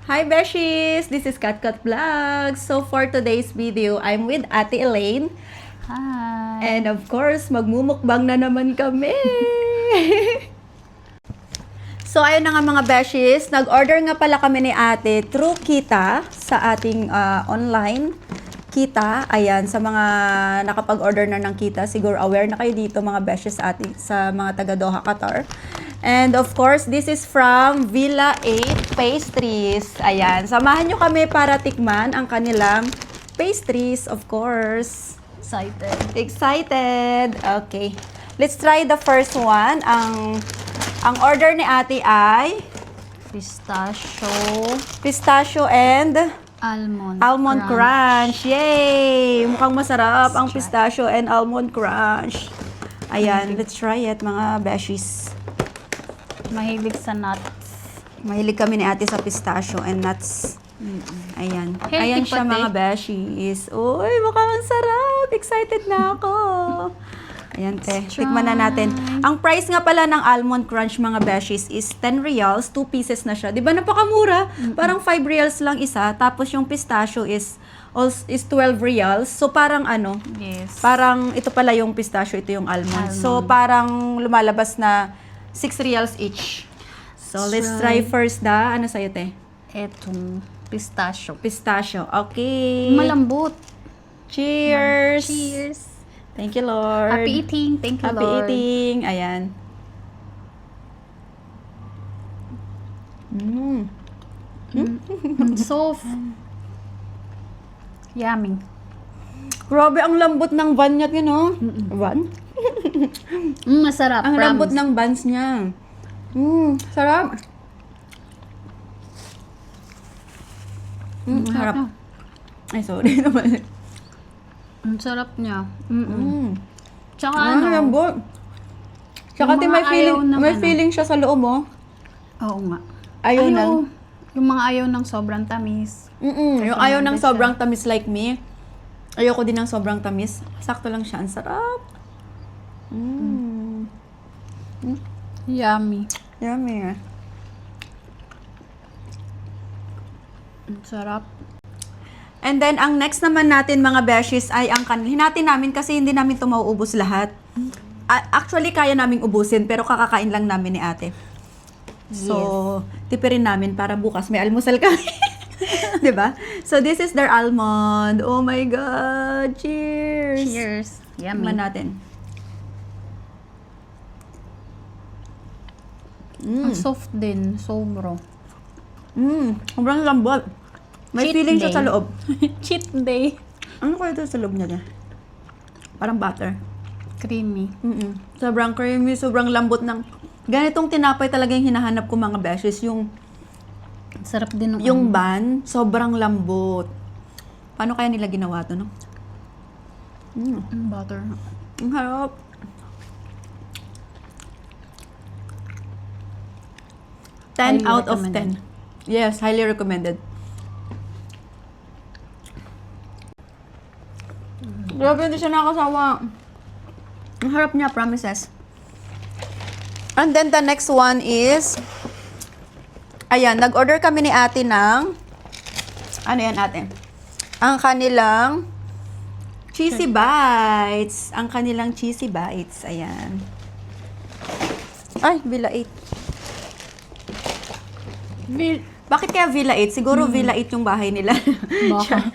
Hi Beshies! This is Kat Vlogs. So for today's video, I'm with Ate Elaine. Hi! And of course, magmumukbang na naman kami! So ayun na nga mga Beshies, nag-order nga pala kami ni Ate through Kita sa ating online Kita. Ayan, sa mga nakapag-order na ng Kita, siguro aware na kayo dito mga Beshies sa mga taga Doha, Qatar. And of course, this is from Villa 8 Pastries. Ayan, samahan nyo kami para tikman ang kanilang pastries, of course. Excited. Excited! Okay. Let's try the first one. Ang order ni Ate ay pistachio and Almond crunch. Yay! Mukhang masarap ang pistachio and almond crunch. Ayan, let's try it mga beshies. Mahilig sa nuts. Mahilig kami ni Ate sa pistachio and nuts. Ayan. Healthy Ayan siya pati. mga beshies. Uy, mukhang ang sarap. Excited na ako. Ayan, te. Tikman na natin. Ang price nga pala ng almond crunch mga beshies is 10 reals. 2 pieces na siya. Di ba napakamura? Parang 5 reals lang isa. Tapos yung pistachio is 12 reals. So parang ano, Yes. parang ito pala yung pistachio, ito yung almond. So parang lumalabas na 6 reals each. So let's try first ano sa'yo, te? Etong pistachio. Pistachio. Okay. Malambot. Cheers! Cheers. Thank you, Lord. Happy eating. Thank you, Happy Lord. eating. Ayan. Soft. Yummy. Grabe, ang lambot ng bun niya, yun, oh. Bun? Masarap. Ang promise. lambot ng buns niya. Sarap. Harap. na. Ay, sorry naman. Ang sarap niya. Tsaka Ang lambot. Tsaka, Yung te, mga ayaw ng may ano. feeling siya sa loob, oh. Oo nga. Ayaw ng... Yung mga ayaw ng sobrang tamis. Yung ayaw ng Recommended siya. sobrang tamis like me. Ayoko din ng sobrang tamis. Sakto lang siya. Ang sarap. Yummy. Yummy. Ang sarap. And then, ang next naman natin mga beshies ay ang hinati namin kasi hindi namin ito mauubos lahat. Actually, kaya naming ubusin pero kakakain lang namin ni ate. So, tipirin namin para bukas may almusal kami. 'Di ba? So, this is their almond. Oh my God! Cheers! Cheers. Yummy. Tikman natin. Ang soft din. Sobro. Sobrang lambot. May Cheat feeling siya day. sa loob. Cheat day. Ano kaya ito sa loob niya? Parang butter. Creamy. Sobrang creamy, sobrang lambot ng... Ganitong tinapay talaga yung hinahanap ko mga beshes. Yung Sarap din ng bun, sobrang lambot. Paano kaya nila ginawa to, no? butter. Ang harap. Highly 10 out of recommended. 10. Yes, highly recommended. Grabe, hindi siya nakasawa. Ang harap niya, promises. And then the next one is, ayan, nag-order kami ni ate ng, ano yan ate? Ang kanilang cheesy bites. Ang kanilang cheesy bites. Ayan. Ay, Villa 8. Bakit kaya Villa 8? Siguro Villa 8 yung bahay nila. Baka.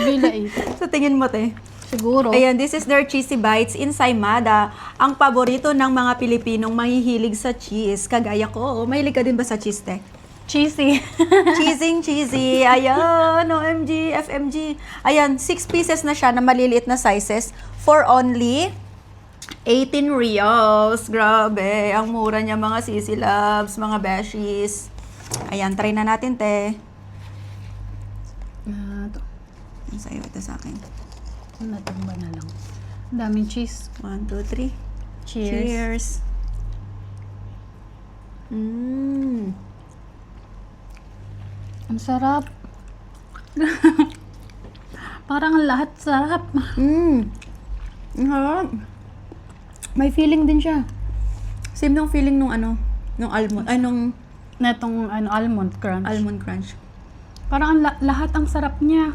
Villa 8. Sa tingin mo, te? Siguro. Ayan, this is their cheesy bites in Saimada. Ang paborito ng mga Pilipinong mahihilig sa cheese. Kagaya ko. Mahilig ka din ba sa cheese, te? Cheesy. Cheesy. Ayan, OMG, FMG. Ayan, 6 pieces na siya na maliliit na sizes for only 18 reals. Grabe, ang mura niya mga sisi loves, mga beshies. Ayan, try na natin, te. Ito. Ang sa'yo, ito sa akin. Natumba na lang. Ang daming cheese. 1, 2, 3. Cheers. Ang sarap. Parang ang lahat sarap. Ang harap. May feeling din siya. Same ng feeling nung ano, nung almond, ay nung Netong almond crunch. Almond crunch. Parang lahat ang sarap niya.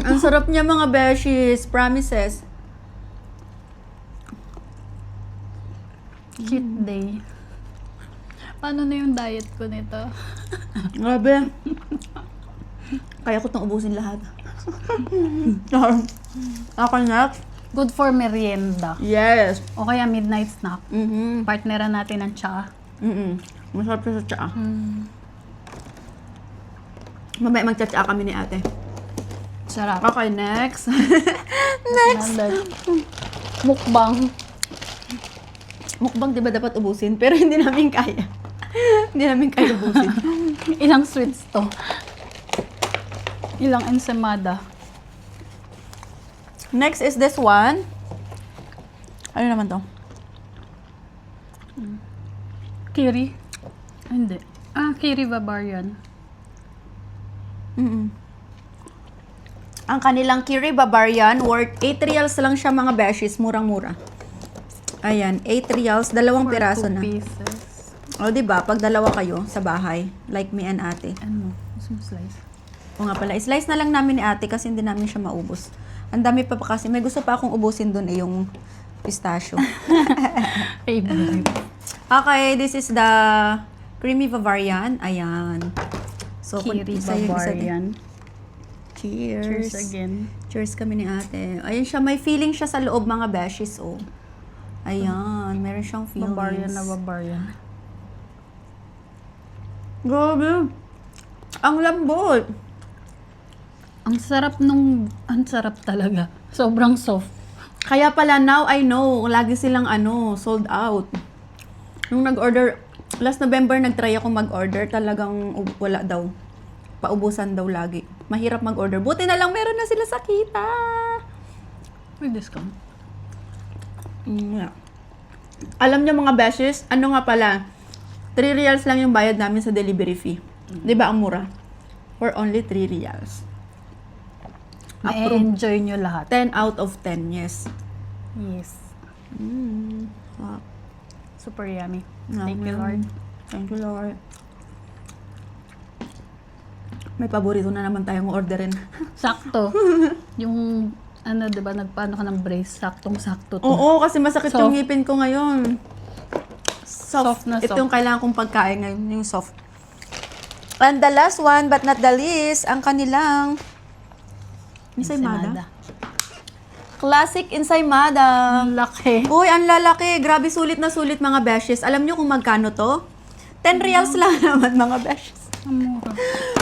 Ang sarap niya mga beshies. Promises. Cheat day. Paano na yung diet ko nito? Grabe. Kaya ko itong ubusin lahat. Ako next. Good for merienda. Yes. O kaya midnight snack. Mm-hmm. Partneran natin ng tsaa. Masarap siya sa tsaa. Mamaya magtsatsaa kami ni ate. Sarap. Okay, next. Next. Mukbang. Mukbang diba dapat ubusin? Pero hindi namin kaya. Hindi namin kaya ubusin. Ilang sweets to? Ilang ensamada? Next is this one. Ano naman to? Kiri? Ay, hindi. Kiri Bavarian. Ang kanilang Kiri Bavarian, worth 8 reals lang siya mga beshies. Murang-mura. Ayan, 8 reals. Dalawang For piraso 2 na. pieces. O, diba? Pag dalawa kayo sa bahay, like me and ate. Ano? Gusto mo slice? O nga pala, slice na lang namin ni ate kasi hindi namin siya maubos. Ang dami pa kasi. May gusto pa akong ubusin dun yung pistachio. Favorite. Okay, this is the Creamy Bavarian. Ayan. So, Kiri isa yung isa din. Bavarian. Cheers. Cheers again. Cheers kami ni ate. Ayun siya, may feeling siya sa loob mga beshies, oh. Ayan, meron siyang feelings. Bavarian na Bavarian. Grabe. Ang lambot. Ang sarap ang sarap talaga. Sobrang soft. Kaya pala now I know, lagi silang sold out. Nung nag-order, last November nag-try ako mag-order, talagang wala daw. Paubusan daw lagi. Mahirap mag-order. Buti na lang meron na sila sa Kita. May discount. Yeah. Alam niyo mga beshes, ano nga pala, 3 reals lang yung bayad namin sa delivery fee. Di ba ang mura? For only 3 reals. Ma-enjoy nyo lahat. 10 out of 10, yes. Yes. Wow. Super yummy. Yummy. Thank you, Lord. Thank you, Lord. May paborito na naman tayong orderin. Sakto. Yung, diba, nagpaano ka ng brace, saktong-sakto to. Oo, kasi masakit yung Soft. ngipin ko ngayon. Soft na Ito soft. yung kailangan kong pagkain ngayon, yung soft. And the last one, but not the least, ang kanilang ensaymada. Classic ensaymada. Ang laki. Uy, ang lalaki. Grabe, sulit na sulit mga beshes. Alam nyo kung magkano to? 10 reals lang naman mga beshes. Ang mura.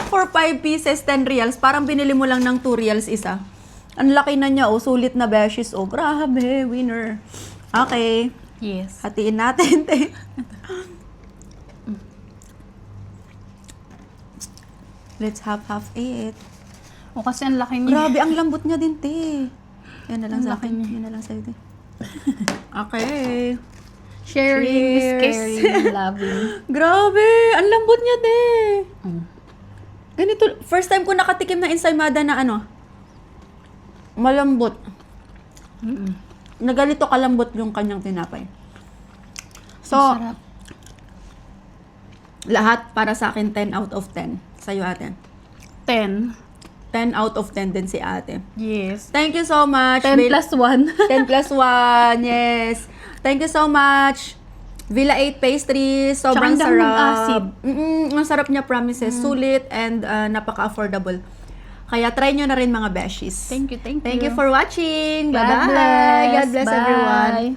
For 5 pieces, 10 reals. Parang binili mo lang ng 2 reals isa. Ang laki na niya, oh. Sulit na beshes. Oh, grabe. Winner. Okay. Yes. Hatiin natin. Let's half it. O kasi ang laki niya. Grabe, ang lambot niya din, te. Yan na lang Ang sa laki akin. niya. Yan na lang sa'yo, te. Okay. Sharing is Cheers. caring, loving. Grabe, ang lambot niya, te. Mm. Ganito, first time ko nakatikim na ensaymada na malambot. Mm-mm. Na ganito kalambot yung kanyang tinapay. So, Masarap. lahat para sa akin 10 out of 10. Sa'yo, ate. 10. 10 out of 10 din si ate. Yes. Thank you so much. 10 plus 1. 10 plus 1, yes. Thank you so much. Villa 8 pastries, sobrang Tsaka ang daming sarap. acid. Ang sarap niya, promises. Sulit and napaka-affordable. Kaya try nyo na rin mga beshies. Thank you, thank you. Thank you for watching. God Bye-bye. bless. God bless Bye. everyone.